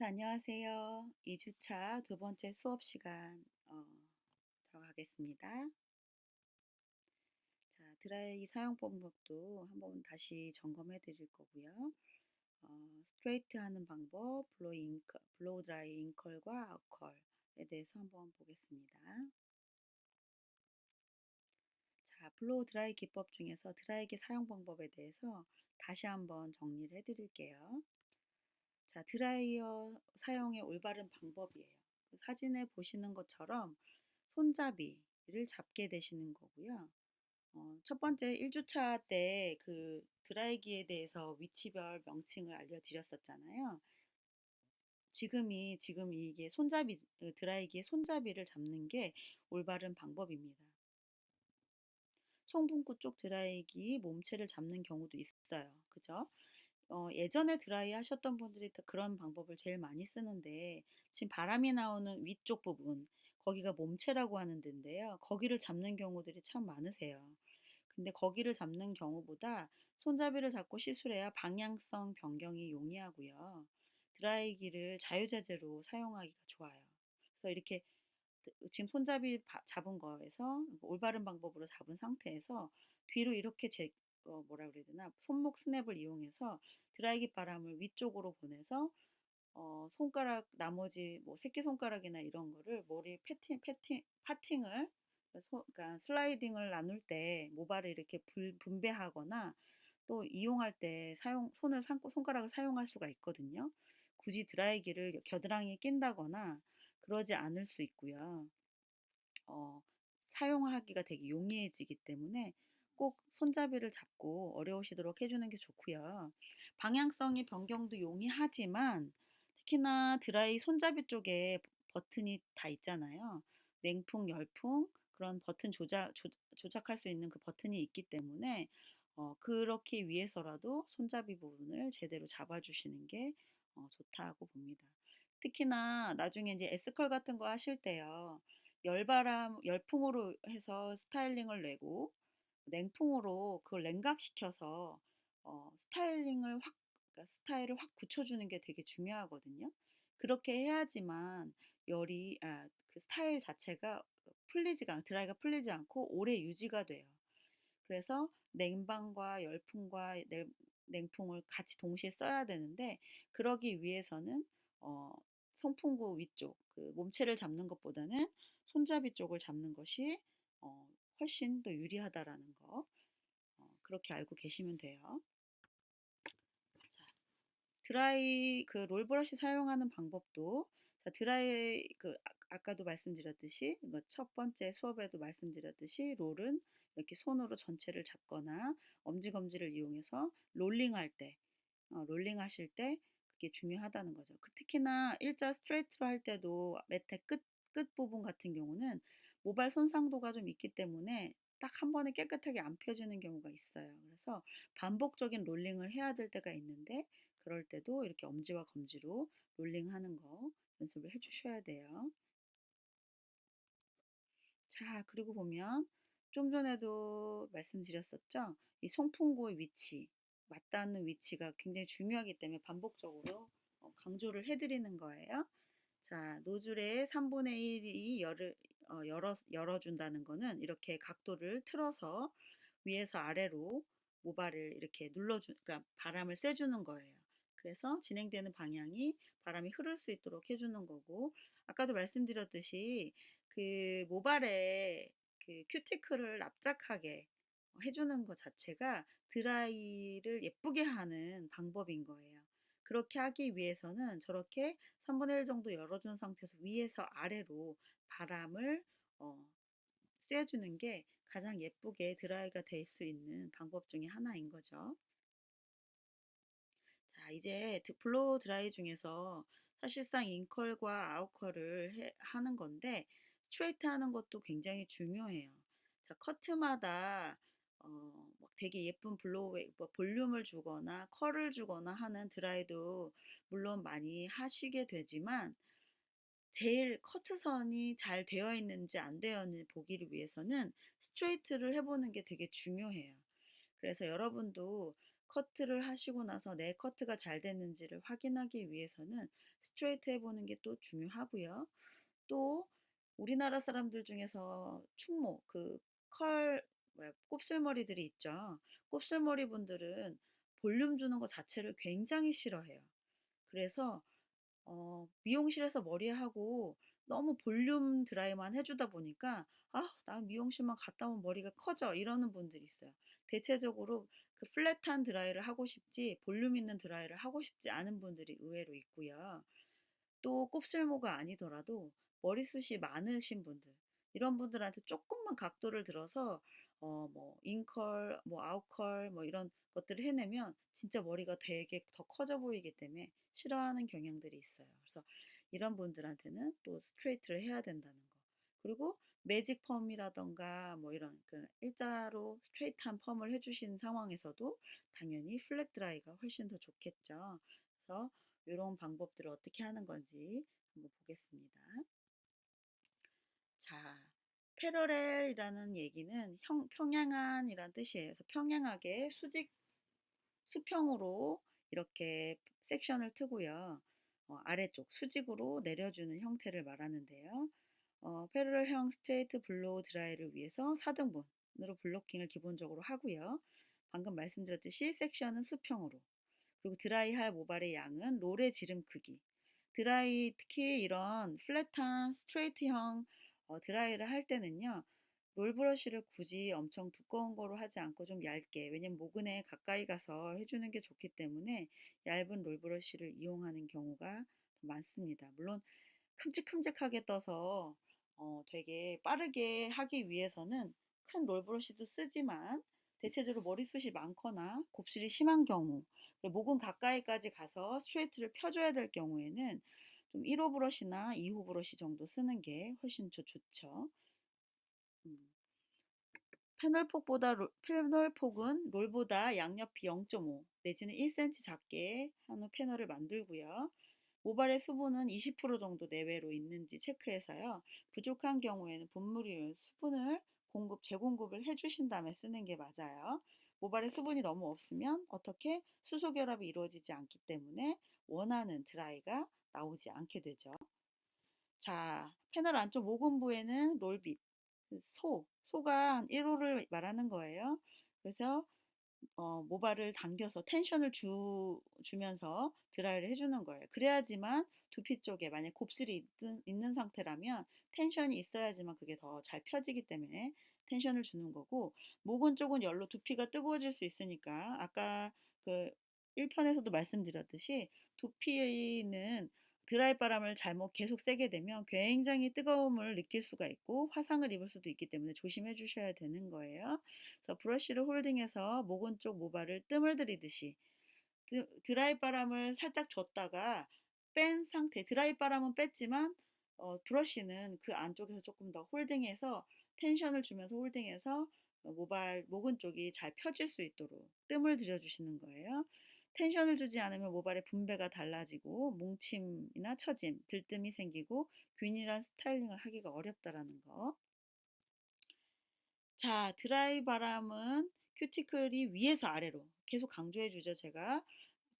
네, 안녕하세요. 2주차 두 번째 수업 시간 들어가겠습니다. 자, 드라이기 사용 방법도 한번 다시 점검해 드릴 거고요. 스트레이트 하는 방법, 블로우 드라이 인컬과 아웃컬에 대해서 한번 보겠습니다. 자, 블로우 드라이 기법 중에서 드라이기 사용 방법에 대해서 다시 한번 정리를 해 드릴게요. 자, 드라이어 사용의 올바른 방법이에요. 그 사진에 보시는 것처럼 손잡이를 잡게 되시는 거고요. 첫 번째 1주차 때 그 드라이기에 대해서 위치별 명칭을 알려드렸었잖아요. 지금 이게 드라이기의 손잡이를 잡는 게 올바른 방법입니다. 송분구 쪽 드라이기 몸체를 잡는 경우도 있어요. 그죠? 예전에 드라이 하셨던 분들이 그런 방법을 제일 많이 쓰는데 지금 바람이 나오는 위쪽 부분 거기가 몸체라고 하는 데인데요. 거기를 잡는 경우들이 참 많으세요. 근데 거기를 잡는 경우보다 손잡이를 잡고 시술해야 방향성 변경이 용이하고요. 드라이기를 자유자재로 사용하기가 좋아요. 그래서 이렇게 지금 잡은 거에서 올바른 방법으로 잡은 상태에서 뒤로 이렇게 뭐라 그래야 되나 손목 스냅을 이용해서 드라이기 바람을 위쪽으로 보내서 손가락 나머지 뭐 새끼손가락이나 이런 거를 머리 파팅을 그러니까 슬라이딩을 나눌 때 모발을 이렇게 분배하거나 또 이용할 때 손가락을 사용할 수가 있거든요. 굳이 드라이기를 겨드랑이에 낀다거나 그러지 않을 수 있고요. 어, 사용하기가 되게 용이해지기 때문에 꼭 손잡이를 잡고 어려우시도록 해주는 게 좋고요. 방향성의 변경도 용이하지만 특히나 드라이 손잡이 쪽에 버튼이 다 있잖아요. 냉풍, 열풍 그런 버튼 조작할 수 있는 그 버튼이 있기 때문에 그렇게 위해서라도 손잡이 부분을 제대로 잡아주시는 게 좋다고 봅니다. 특히나 나중에 이제 S컬 같은 거 하실 때요. 열풍으로 해서 스타일링을 내고 냉풍으로 그걸 냉각시켜서 그러니까 스타일을 확 굳혀주는 게 되게 중요하거든요. 그렇게 해야지만 그 스타일 자체가 드라이가 풀리지 않고 오래 유지가 돼요. 그래서 냉방과 열풍과 냉풍을 같이 동시에 써야 되는데 그러기 위해서는 어, 송풍구 위쪽 그 몸체를 잡는 것보다는 손잡이 쪽을 잡는 것이 어, 훨씬 더 유리하다라는 거 그렇게 알고 계시면 돼요. 자, 드라이 그 롤브러시 사용하는 방법도 자, 아까도 말씀드렸듯이 첫 번째 수업에도 말씀드렸듯이 롤은 이렇게 손으로 전체를 잡거나 엄지검지를 이용해서 롤링 하실 때 그게 중요하다는 거죠. 특히나 일자 스트레이트로 할 때도 매트 끝 부분 같은 경우는 모발 손상도가 좀 있기 때문에 딱 한 번에 깨끗하게 안 펴지는 경우가 있어요. 그래서 반복적인 롤링을 해야 될 때가 있는데 그럴 때도 이렇게 엄지와 검지로 롤링하는 거 연습을 해 주셔야 돼요. 자, 그리고 보면 좀 전에도 말씀드렸었죠. 이 송풍구의 위치, 맞닿는 위치가 굉장히 중요하기 때문에 반복적으로 강조를 해드리는 거예요. 자, 노즐의 3분의 1이 열어준다는 거는 이렇게 각도를 틀어서 위에서 아래로 모발을 이렇게 그러니까 바람을 쐬주는 거예요. 그래서 진행되는 방향이 바람이 흐를 수 있도록 해주는 거고, 아까도 말씀드렸듯이 그 모발에 그 큐티클을 납작하게 해주는 것 자체가 드라이를 예쁘게 하는 방법인 거예요. 그렇게 하기 위해서는 저렇게 3분의 1 정도 열어준 상태에서 위에서 아래로 바람을 어, 쐬주는 게 가장 예쁘게 드라이가 될 수 있는 방법 중에 하나인 거죠. 자, 이제 블로우 드라이 중에서 사실상 인컬과 아웃컬을 하는 건데 스트레이트 하는 것도 굉장히 중요해요. 자, 커트마다 막 되게 예쁜 뭐 볼륨을 주거나 컬을 주거나 하는 드라이도 물론 많이 하시게 되지만 제일 커트선이 잘 되어 있는지 안 되어 있는지 보기를 위해서는 스트레이트를 해보는 게 되게 중요해요. 그래서 여러분도 커트를 하시고 나서 내 커트가 잘 됐는지를 확인하기 위해서는 스트레이트 해보는 게 또 중요하고요. 또 우리나라 사람들 중에서 충모, 곱슬머리들이 있죠. 곱슬머리 분들은 볼륨 주는 것 자체를 굉장히 싫어해요. 그래서 미용실에서 머리하고 너무 볼륨 드라이만 해주다 보니까 나 미용실만 갔다 오면 머리가 커져 이러는 분들이 있어요. 대체적으로 그 플랫한 드라이를 하고 싶지 볼륨 있는 드라이를 하고 싶지 않은 분들이 의외로 있고요. 또 곱슬모가 아니더라도 머리숱이 많으신 분들, 이런 분들한테 조금만 각도를 들어서 뭐 인컬, 뭐 아웃컬 뭐 이런 것들을 해내면 진짜 머리가 되게 더 커져 보이기 때문에 싫어하는 경향들이 있어요. 그래서 이런 분들한테는 또 스트레이트를 해야 된다는 거. 그리고 매직 펌이라던가 뭐 이런 그 일자로 스트레이트한 펌을 해주신 상황에서도 당연히 플랫 드라이가 훨씬 더 좋겠죠. 그래서 이런 방법들을 어떻게 하는 건지 한번 보겠습니다. 자, 패러렐이라는 얘기는 평행한이란 뜻이에요. 그래서 평행하게 수평으로 이렇게 섹션을 트고요. 아래쪽 수직으로 내려주는 형태를 말하는데요. 패러렐형 스트레이트 블로우 드라이를 위해서 4등분으로 블로킹을 기본적으로 하고요. 방금 말씀드렸듯이 섹션은 수평으로, 그리고 드라이할 모발의 양은 롤의 지름 크기. 드라이 특히 이런 플랫한 스트레이트형 드라이를 할 때는요. 롤 브러쉬를 굳이 엄청 두꺼운 거로 하지 않고 좀 얇게, 왜냐면 모근에 가까이 가서 해주는 게 좋기 때문에 얇은 롤 브러쉬를 이용하는 경우가 많습니다. 물론 큼직큼직하게 떠서 되게 빠르게 하기 위해서는 큰 롤브러쉬도 쓰지만 대체적으로 머리숱이 많거나 곱슬이 심한 경우, 목은 가까이까지 가서 스트레이트를 펴줘야 될 경우에는 좀 1호 브러쉬나 2호 브러쉬 정도 쓰는 게 훨씬 더 좋죠. 음. 패널폭은 롤보다 양옆이 0.5 내지는 1cm 작게 한 후 패널을 만들고요. 모발의 수분은 20% 정도 내외로 있는지 체크해서요. 부족한 경우에는 분무리 수분을 재공급을 해주신 다음에 쓰는 게 맞아요. 모발에 수분이 너무 없으면 어떻게 수소 결합이 이루어지지 않기 때문에 원하는 드라이가 나오지 않게 되죠. 자, 패널 안쪽 모근부에는 롤빗, 소가 한 1호를 말하는 거예요. 그래서 모발을 당겨서 텐션을 주면서 드라이를 해주는 거예요. 그래야지만 두피 쪽에 만약 곱슬이 있는 상태라면 텐션이 있어야지만 그게 더 잘 펴지기 때문에 텐션을 주는 거고, 목은 쪽은 열로 두피가 뜨거워질 수 있으니까 아까 그 1편에서도 말씀드렸듯이 두피는 드라이 바람을 잘못 계속 쐬게 되면 굉장히 뜨거움을 느낄 수가 있고 화상을 입을 수도 있기 때문에 조심해 주셔야 되는 거예요. 그래서 브러쉬를 홀딩해서 목은 쪽 모발을 뜸을 들이듯이 드라이 바람을 살짝 줬다가 뺀 상태, 드라이 바람은 뺐지만 브러쉬는 그 안쪽에서 조금 더 홀딩해서 텐션을 주면서 홀딩해서 목은 쪽이 잘 펴질 수 있도록 뜸을 들여주시는 거예요. 텐션을 주지 않으면 모발의 분배가 달라지고 뭉침이나 처짐, 들뜸이 생기고 균일한 스타일링을 하기가 어렵다라는 거. 자, 드라이 바람은 큐티클이 위에서 아래로 계속 강조해 주죠, 제가.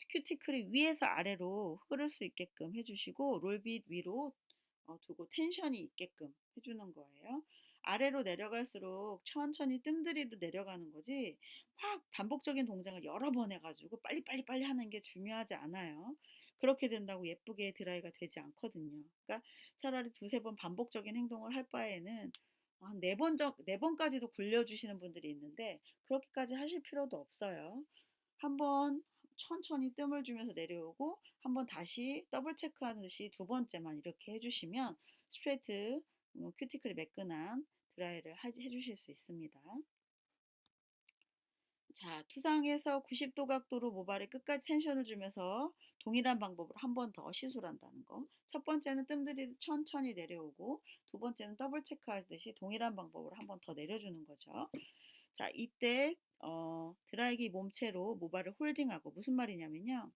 큐티클이 위에서 아래로 흐를 수 있게끔 해주시고 롤빗 위로 두고 텐션이 있게끔 해주는 거예요. 아래로 내려갈수록 천천히 뜸들이듯 내려가는 거지 막 반복적인 동작을 여러 번 해가지고 빨리 하는 게 중요하지 않아요. 그렇게 된다고 예쁘게 드라이가 되지 않거든요. 그러니까 차라리 두세 번 반복적인 행동을 할 바에는 한 네 번까지도 굴려주시는 분들이 있는데 그렇게까지 하실 필요도 없어요. 한번 천천히 뜸을 주면서 내려오고 한번 다시 더블 체크하듯이 두 번째만 이렇게 해주시면 스트레이트 큐티클이 매끈한 드라이를 해주실 수 있습니다. 자, 투상에서 90도 각도로 모발에 끝까지 텐션을 주면서 동일한 방법으로 한 번 더 시술한다는 거. 첫 번째는 뜸들이 천천히 내려오고 두 번째는 더블 체크하듯이 동일한 방법으로 한 번 더 내려주는 거죠. 자, 이때 드라이기 몸체로 모발을 홀딩하고 무슨 말이냐면요.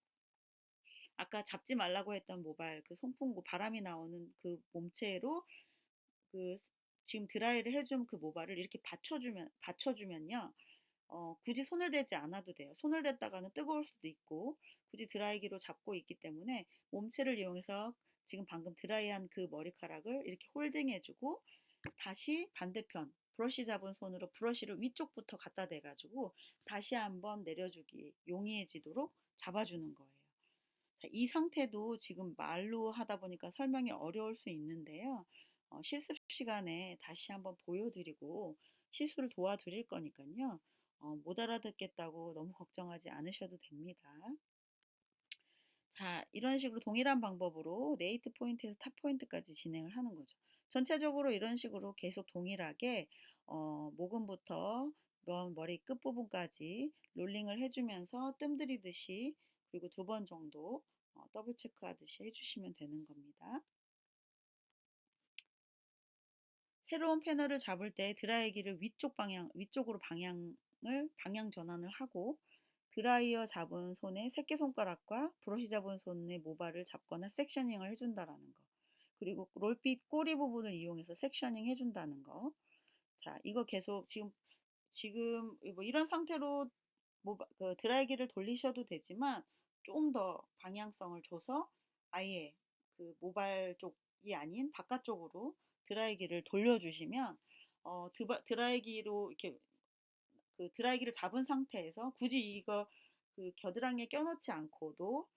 아까 잡지 말라고 했던 모발 그 송풍구 바람이 나오는 그 몸체로 그 지금 드라이를 해준 그 모발을 이렇게 받쳐주면요. 굳이 손을 대지 않아도 돼요. 손을 댔다가는 뜨거울 수도 있고 굳이 드라이기로 잡고 있기 때문에 몸체를 이용해서 지금 방금 드라이한 그 머리카락을 이렇게 홀딩해주고 다시 반대편 브러쉬 잡은 손으로 브러쉬를 위쪽부터 갖다 대가지고 다시 한번 내려주기 용이해지도록 잡아주는 거예요. 자, 이 상태도 지금 말로 하다 보니까 설명이 어려울 수 있는데요. 실습 시간에 다시 한번 보여드리고 시술을 도와드릴 거니까요. 못 알아듣겠다고 너무 걱정하지 않으셔도 됩니다. 자, 이런 식으로 동일한 방법으로 네이트 포인트에서 탑 포인트까지 진행을 하는 거죠. 전체적으로 이런 식으로 계속 동일하게 모근부터 머리 끝부분까지 롤링을 해주면서 뜸 들이듯이 그리고 2번 정도 더블 체크하듯이 해주시면 되는 겁니다. 새로운 패널을 잡을 때 드라이기를 위쪽으로 방향 전환을 하고 드라이어 잡은 손의 새끼손가락과 브러쉬 잡은 손의 모발을 잡거나 섹셔닝을 해준다라는 거. 그리고 롤빛 꼬리 부분을 이용해서 섹셔닝 해준다는 거. 자, 이거 계속 지금 뭐 이런 상태로 그 드라이기를 돌리셔도 되지만 좀 더 방향성을 줘서 아예 그 모발 쪽이 아닌 바깥쪽으로 드라이기를 돌려주시면 드라이기로 이렇게 그 드라이기를 잡은 상태에서 굳이 이거 그 겨드랑이에 껴넣지 않고도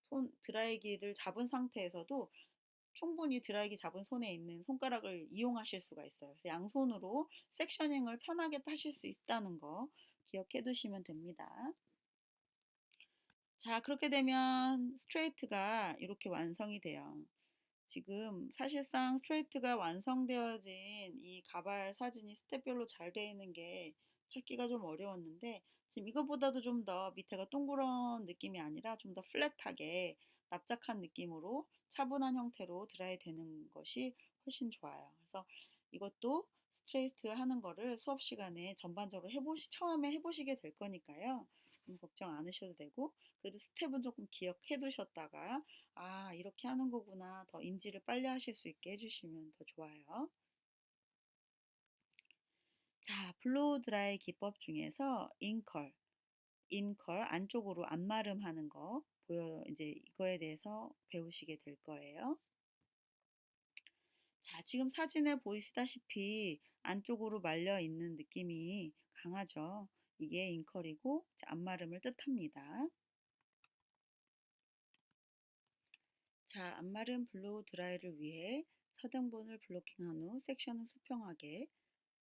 손 드라이기를 잡은 상태에서도 충분히 드라이기 잡은 손에 있는 손가락을 이용하실 수가 있어요. 그래서 양손으로 섹셔닝을 편하게 하실 수 있다는 거 기억해 두시면 됩니다. 자, 그렇게 되면 스트레이트가 이렇게 완성이 돼요. 지금 사실상 스트레이트가 완성되어진 이 가발 사진이 스텝별로 잘 되어 있는 게 찾기가 좀 어려웠는데 지금 이거보다도 좀 더 밑에가 동그란 느낌이 아니라 좀 더 플랫하게 납작한 느낌으로 차분한 형태로 드라이 되는 것이 훨씬 좋아요. 그래서 이것도 스트레이트 하는 거를 수업 시간에 전반적으로 처음에 해보시게 될 거니까요. 걱정 안 하셔도 되고 그래도 스텝은 조금 기억해 두셨다가 아, 이렇게 하는 거구나. 더 인지를 빨리 하실 수 있게 해주시면 더 좋아요. 자, 블로우 드라이 기법 중에서 인컬 안쪽으로 안마름 하는 거 이제 이거에 대해서 배우시게 될 거예요. 자, 지금 사진에 보시다시피 안쪽으로 말려 있는 느낌이 강하죠. 이게 인컬이고 안마름을 뜻합니다. 자, 앞마른 블로우 드라이를 위해 4등분을 블로킹한 후 섹션은 수평하게,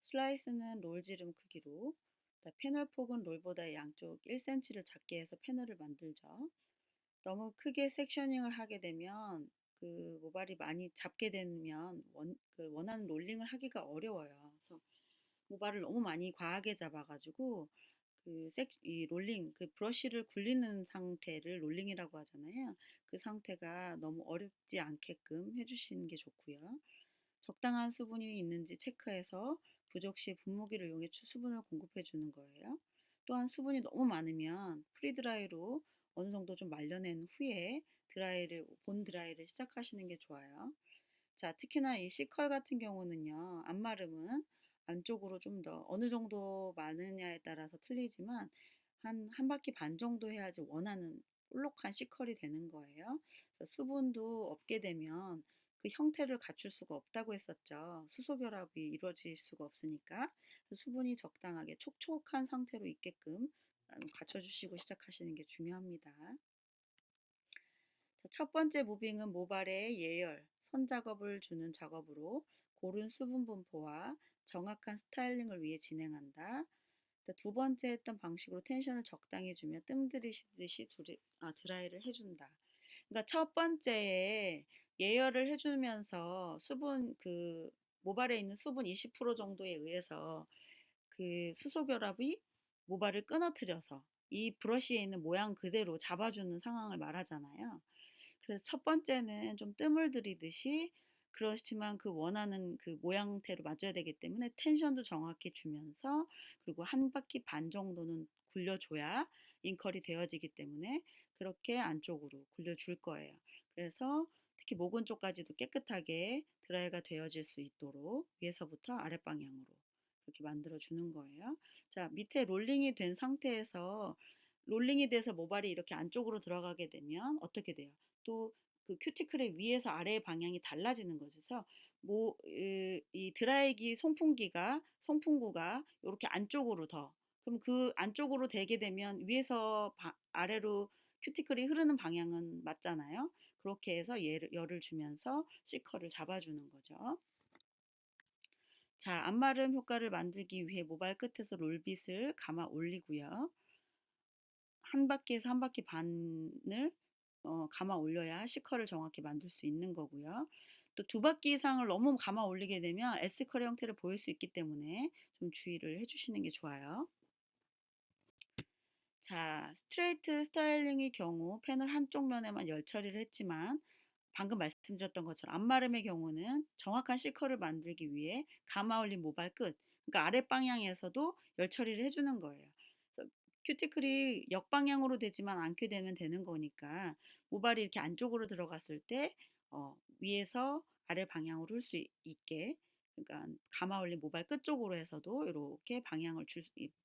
슬라이스는 롤 지름 크기로, 패널 폭은 롤보다 양쪽 1cm를 작게 해서 패널을 만들죠. 너무 크게 섹셔닝을 하게 되면 그 모발이 많이 잡게 되면 원하는 롤링을 하기가 어려워요. 그래서 모발을 너무 많이 과하게 잡아가지고 이 롤링, 그 브러쉬를 굴리는 상태를 롤링이라고 하잖아요. 그 상태가 너무 어렵지 않게끔 해주시는 게 좋고요. 적당한 수분이 있는지 체크해서 부족 시 분무기를 이용해 수분을 공급해 주는 거예요. 또한 수분이 너무 많으면 프리드라이로 어느 정도 좀 말려낸 후에 본 드라이를 시작하시는 게 좋아요. 자, 특히나 이 C컬 같은 경우는요, 앞마름은 안쪽으로 좀 더 어느 정도 많으냐에 따라서 틀리지만 한 바퀴 반 정도 해야지 원하는 볼록한 C컬이 되는 거예요. 그래서 수분도 없게 되면 그 형태를 갖출 수가 없다고 했었죠. 수소 결합이 이루어질 수가 없으니까 수분이 적당하게 촉촉한 상태로 있게끔 갖춰주시고 시작하시는 게 중요합니다. 자, 첫 번째 무빙은 모발에 예열, 선 작업을 주는 작업으로 고른 수분 분포와 정확한 스타일링을 위해 진행한다. 두 번째 했던 방식으로 텐션을 적당히 주며 뜸 들이시듯이 드라이를 해준다. 그러니까 첫 번째에 예열을 해주면서 모발에 있는 수분 20% 정도에 의해서 그 수소 결합이 모발을 끊어뜨려서 이 브러쉬에 있는 모양 그대로 잡아주는 상황을 말하잖아요. 그래서 첫 번째는 좀 뜸을 들이듯이 그렇지만 그 원하는 그 모양대로 맞춰야 되기 때문에 텐션도 정확히 주면서 그리고 한 바퀴 반 정도는 굴려줘야 잉컬이 되어지기 때문에 그렇게 안쪽으로 굴려줄 거예요. 그래서 특히 모근 쪽까지도 깨끗하게 드라이가 되어질 수 있도록 위에서부터 아랫방향으로 그렇게 만들어 주는 거예요. 자, 밑에 롤링이 된 상태에서 롤링이 돼서 모발이 이렇게 안쪽으로 들어가게 되면 어떻게 돼요? 또 그 큐티클의 위에서 아래의 방향이 달라지는 거죠. 그래서 이 드라이기 송풍구가 이렇게 안쪽으로 더 그럼 그 안쪽으로 되게 되면 위에서 아래로 큐티클이 흐르는 방향은 맞잖아요. 그렇게 해서 열을 주면서 C컬을 잡아주는 거죠. 자, 안마름 효과를 만들기 위해 모발 끝에서 롤빗을 감아 올리고요. 한 바퀴에서 한 바퀴 반을 감아 올려야 C컬을 정확히 만들 수 있는 거고요. 또 두 바퀴 이상을 너무 감아 올리게 되면 S컬의 형태를 보일 수 있기 때문에 좀 주의를 해주시는 게 좋아요. 자, 스트레이트 스타일링의 경우 패널 한쪽 면에만 열 처리를 했지만 방금 말씀드렸던 것처럼 앞마름의 경우는 정확한 C컬을 만들기 위해 감아 올린 모발 끝, 그러니까 아랫 방향에서도 열 처리를 해주는 거예요. 그래서 큐티클이 역방향으로 되지만 않게 되면 되는 거니까 모발이 이렇게 안쪽으로 들어갔을 때 위에서 아래 방향으로 흘 수 있게 그러니까 감아 올린 모발 끝 쪽으로 해서도 이렇게 방향을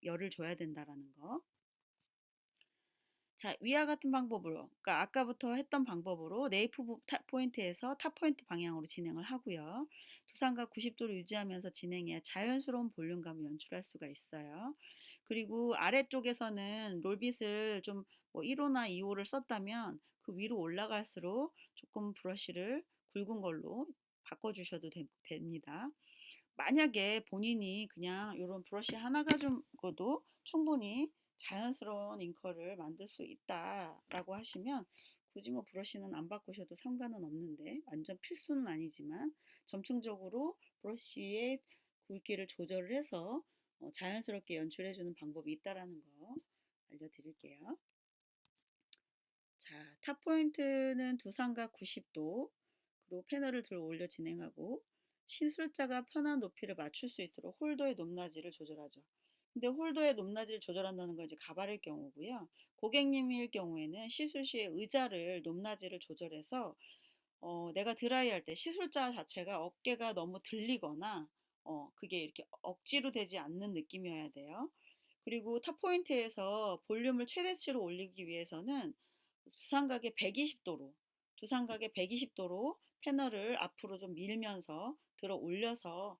열을 줘야 된다라는 거. 자, 위와 같은 방법으로, 그러니까 아까부터 했던 방법으로 네이프 포인트에서 탑 포인트 방향으로 진행을 하고요. 두상각 90도를 유지하면서 진행해야 자연스러운 볼륨감을 연출할 수가 있어요. 그리고 아래쪽에서는 롤빗을 좀뭐 1호나 2호를 썼다면 그 위로 올라갈수록 조금 브러쉬를 굵은 걸로 바꿔주셔도 됩니다. 만약에 본인이 그냥 이런 브러쉬 하나 가지고도 충분히 자연스러운 잉커를 만들 수 있다라고 하시면 굳이 뭐 브러쉬는 안 바꾸셔도 상관은 없는데 완전 필수는 아니지만 점층적으로 브러쉬의 굵기를 조절을 해서 자연스럽게 연출해주는 방법이 있다라는 거 알려드릴게요. 자, 탑 포인트는 두상각 90도 그리고 패널을 들어 올려 진행하고 시술자가 편한 높이를 맞출 수 있도록 홀더의 높낮이를 조절하죠. 근데 홀더의 높낮이를 조절한다는 건 이제 가발일 경우고요. 고객님일 경우에는 시술 시에 의자를 높낮이를 조절해서 내가 드라이할 때 시술자 자체가 어깨가 너무 들리거나 그게 이렇게 억지로 되지 않는 느낌이어야 돼요. 그리고 탑 포인트에서 볼륨을 최대치로 올리기 위해서는 두상각의 120도로 두상각의 120도로 패널을 앞으로 좀 밀면서 들어 올려서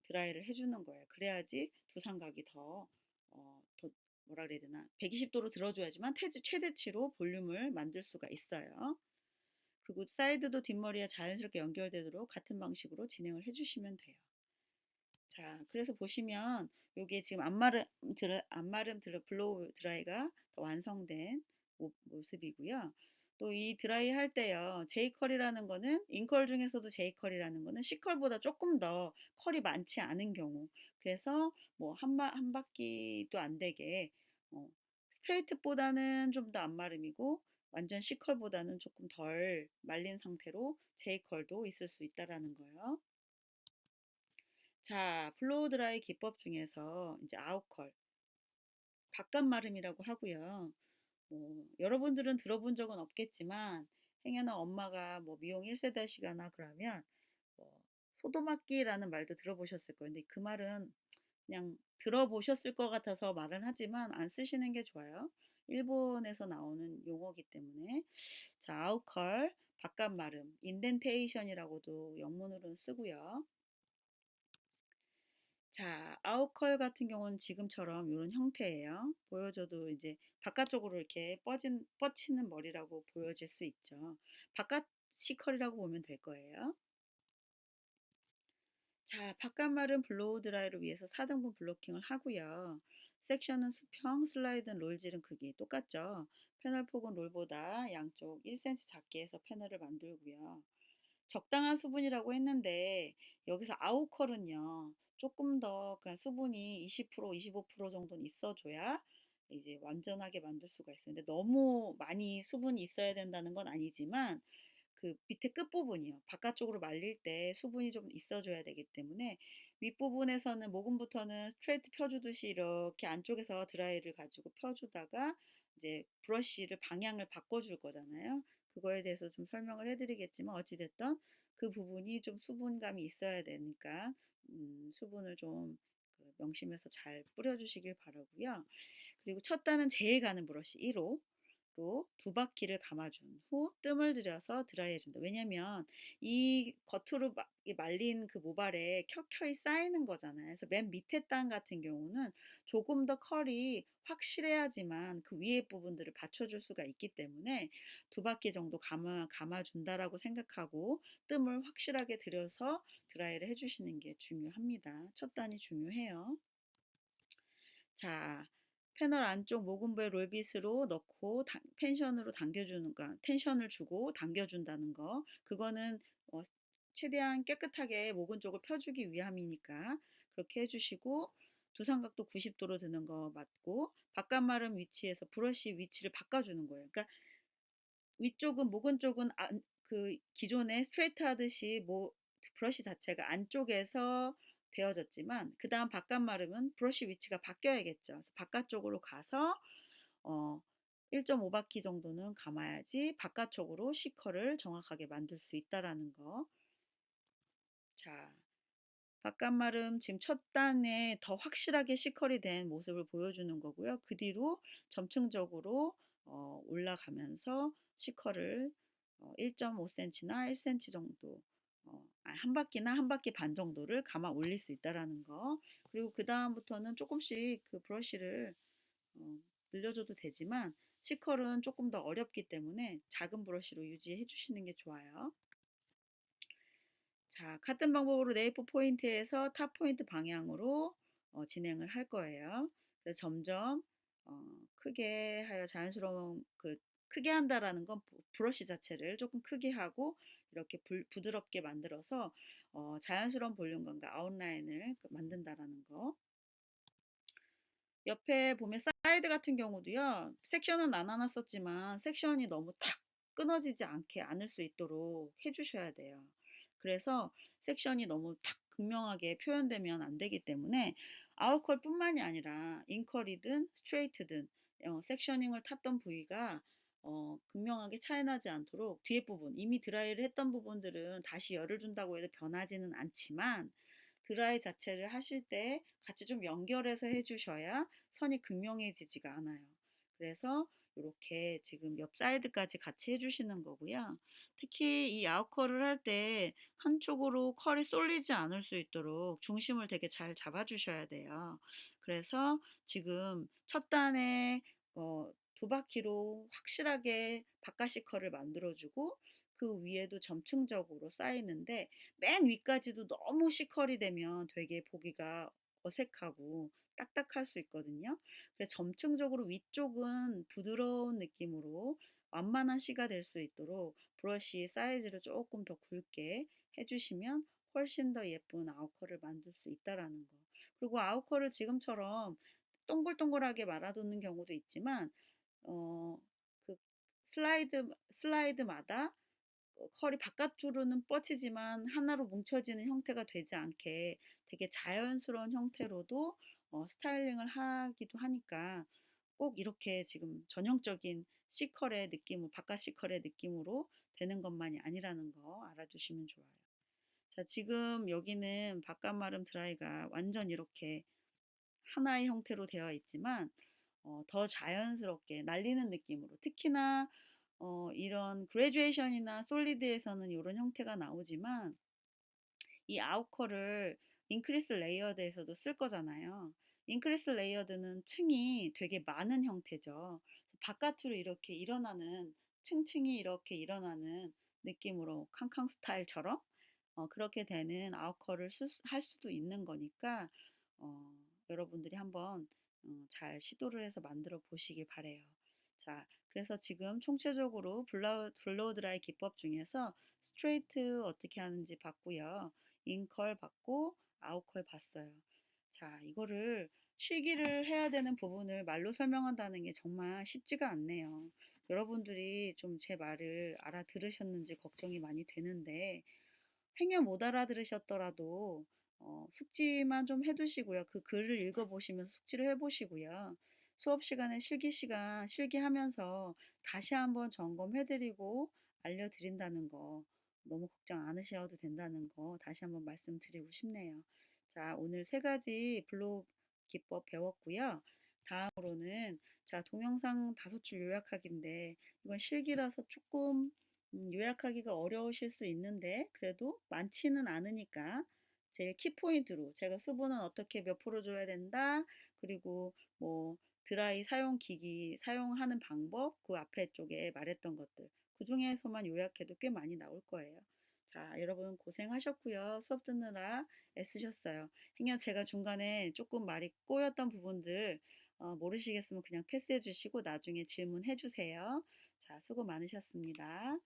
드라이를 해주는 거예요. 그래야지 두상각이 더 뭐라 그래야 되나 120도로 들어줘야지만 최대치로 볼륨을 만들 수가 있어요. 그리고 사이드도 뒷머리와 자연스럽게 연결되도록 같은 방식으로 진행을 해주시면 돼요. 자, 그래서 보시면 요게 지금 앞마름 블로우 드라이가 더 완성된 모습이고요. 또 이 드라이 할 때요. J컬이라는 거는 인컬 중에서도 J컬이라는 거는 C컬보다 조금 더 컬이 많지 않은 경우. 그래서 뭐 한 바퀴도 안 되게 스트레이트보다는 좀 더 앞마름이고 완전 C컬보다는 조금 덜 말린 상태로 J컬도 있을 수 있다라는 거예요. 자, 블로우 드라이 기법 중에서 이제 아웃컬, 바깥 마름이라고 하고요. 뭐 여러분들은 들어본 적은 없겠지만 행여나 엄마가 뭐 미용 1세대 하시거나 그러면 뭐 소도막기라는 말도 들어보셨을 거예요. 근데 그 말은 그냥 들어보셨을 것 같아서 말은 하지만 안 쓰시는 게 좋아요. 일본에서 나오는 용어기 때문에 자, 아웃컬, 바깥 마름, 인덴테이션이라고도 영문으로는 쓰고요. 자, 아웃컬 같은 경우는 지금처럼 이런 형태예요. 보여줘도 이제 바깥쪽으로 이렇게 뻗치는 머리라고 보여질 수 있죠. 바깥 C컬이라고 보면 될 거예요. 자, 바깥말은 블로우 드라이를 위해서 4등분 블로킹을 하고요. 섹션은 수평, 슬라이드는 롤질은 크기 똑같죠. 패널 폭은 롤보다 양쪽 1cm 작게 해서 패널을 만들고요. 적당한 수분이라고 했는데 여기서 아웃컬은요. 조금 더 그냥 수분이 20%, 25% 정도는 있어줘야 이제 완전하게 만들 수가 있어요. 근데 너무 많이 수분이 있어야 된다는 건 아니지만 그 밑에 끝부분이요. 바깥쪽으로 말릴 때 수분이 좀 있어줘야 되기 때문에 윗부분에서는 모근부터는 스트레이트 펴주듯이 이렇게 안쪽에서 드라이를 가지고 펴주다가 이제 브러쉬를 방향을 바꿔줄 거잖아요. 그거에 대해서 좀 설명을 해드리겠지만 어찌됐든 그 부분이 좀 수분감이 있어야 되니까 수분을 좀 명심해서 잘 뿌려주시길 바라고요. 그리고 첫 단은 제일 가는 브러쉬 1호 로 두 바퀴를 감아준 후 뜸을 들여서 드라이 해준다. 왜냐면 이 겉으로 말린 그 모발에 켜켜이 쌓이는 거잖아요. 그래서 맨 밑에 단 같은 경우는 조금 더 컬이 확실해야지만 그 위에 부분들을 받쳐줄 수가 있기 때문에 두 바퀴 정도 감아준다라고 생각하고 뜸을 확실하게 들여서 드라이를 해주시는 게 중요합니다. 첫 단이 중요해요. 자, 패널 안쪽 모근부에 롤빗으로 넣고 텐션으로 당겨주는 거, 텐션을 주고 당겨준다는 거. 그거는 최대한 깨끗하게 모근 쪽을 펴주기 위함이니까 그렇게 해주시고 두상각도 90도로 드는 거 맞고 바깥마름 위치에서 브러쉬 위치를 바꿔주는 거예요. 그러니까 위쪽은 모근 쪽은 그 기존에 스트레이트 하듯이 브러쉬 자체가 안쪽에서 되어졌지만 그 다음 바깥 마름은 브러쉬 위치가 바뀌어야겠죠. 그래서 바깥쪽으로 가서 1.5바퀴 정도는 감아야지 바깥쪽으로 C컬을 정확하게 만들 수 있다라는 거. 자, 바깥마름 지금 첫 단에 더 확실하게 C컬이 된 모습을 보여주는 거고요. 그 뒤로 점층적으로 올라가면서 C컬을 1.5cm나 1cm 정도 한 바퀴나 한 바퀴 반 정도를 감아 올릴 수 있다라는 거. 그리고 그 다음부터는 조금씩 그 브러쉬를 늘려줘도 되지만 C컬은 조금 더 어렵기 때문에 작은 브러쉬로 유지해 주시는 게 좋아요. 자, 같은 방법으로 네이프 포인트에서 탑 포인트 방향으로 진행을 할 거예요. 그래서 점점 크게 하여 자연스러운 크게 한다라는 건 브러쉬 자체를 조금 크게 하고 이렇게 부드럽게 만들어서 자연스러운 볼륨감과 아웃라인을 만든다라는 거. 옆에 보면 사이드 같은 경우도요. 섹션은 안 나눴었지만 섹션이 너무 탁 끊어지지 않을 수 있도록 해주셔야 돼요. 그래서 섹션이 너무 탁 극명하게 표현되면 안 되기 때문에 아웃컬 뿐만이 아니라 인컬이든 스트레이트든 섹셔닝을 탔던 부위가 극명하게 차이나지 않도록 뒤에 부분 이미 드라이를 했던 부분들은 다시 열을 준다고 해도 변하지는 않지만 드라이 자체를 하실 때 같이 좀 연결해서 해주셔야 선이 극명해지지가 않아요. 그래서 이렇게 지금 옆 사이드까지 같이 해주시는 거고요. 특히 이 아웃컬을 할 때 한쪽으로 컬이 쏠리지 않을 수 있도록 중심을 되게 잘 잡아주셔야 돼요. 그래서 지금 첫 단에 두 바퀴로 확실하게 바깥이 컬을 만들어주고 그 위에도 점층적으로 쌓이는데 맨 위까지도 너무 시컬이 되면 되게 보기가 어색하고 딱딱할 수 있거든요. 그래서 점층적으로 위쪽은 부드러운 느낌으로 완만한 C가 될 수 있도록 브러쉬 사이즈를 조금 더 굵게 해주시면 훨씬 더 예쁜 아웃컬을 만들 수 있다라는 거. 그리고 아웃컬을 지금처럼 동글동글하게 말아두는 경우도 있지만 어, 그 슬라이드마다 컬이 바깥으로는 뻗치지만 하나로 뭉쳐지는 형태가 되지 않게 되게 자연스러운 형태로도 스타일링을 하기도 하니까 꼭 이렇게 지금 전형적인 C컬의 느낌으로 바깥 C컬의 느낌으로 되는 것만이 아니라는 거 알아두시면 좋아요. 자, 지금 여기는 바깥마름 드라이가 완전 이렇게 하나의 형태로 되어 있지만 더 자연스럽게 날리는 느낌으로 특히나 이런 그레듀에이션이나 솔리드에서는 이런 형태가 나오지만 이 아웃컬을 인크리스 레이어드에서도 쓸 거잖아요. 인크리스 레이어드는 층이 되게 많은 형태죠. 바깥으로 이렇게 일어나는 층층이 이렇게 일어나는 느낌으로 캉캉 스타일처럼 그렇게 되는 아웃컬을 할 수도 있는 거니까 여러분들이 한번 잘 시도를 해서 만들어 보시길 바래요. 자, 그래서 지금 총체적으로 블로우 드라이 기법 중에서 스트레이트 어떻게 하는지 봤고요. 인컬 봤고 아웃컬 봤어요. 자, 이거를 실기를 해야 되는 부분을 말로 설명한다는 게 정말 쉽지가 않네요. 여러분들이 좀 제 말을 알아들으셨는지 걱정이 많이 되는데 행여 못 알아들으셨더라도 숙지만 좀 해두시고요. 그 글을 읽어보시면서 숙지를 해보시고요. 수업 시간에 실기 시간 실기하면서 다시 한번 점검해드리고 알려드린다는 거 너무 걱정 안 하셔도 된다는 거 다시 한번 말씀드리고 싶네요. 자, 오늘 세 가지 블로그 기법 배웠고요. 다음으로는 자, 동영상 5줄 요약하기인데 이건 실기라서 조금 요약하기가 어려우실 수 있는데 그래도 많지는 않으니까 제일 키포인트로 제가 수분은 어떻게 몇 프로 줘야 된다. 그리고 뭐 드라이 사용 기기 사용하는 방법 그 앞에 쪽에 말했던 것들 그 중에서만 요약해도 꽤 많이 나올 거예요. 자, 여러분 고생하셨고요. 수업 듣느라 애쓰셨어요. 행여 제가 중간에 조금 말이 꼬였던 부분들 모르시겠으면 그냥 패스해 주시고 나중에 질문해 주세요. 자, 수고 많으셨습니다.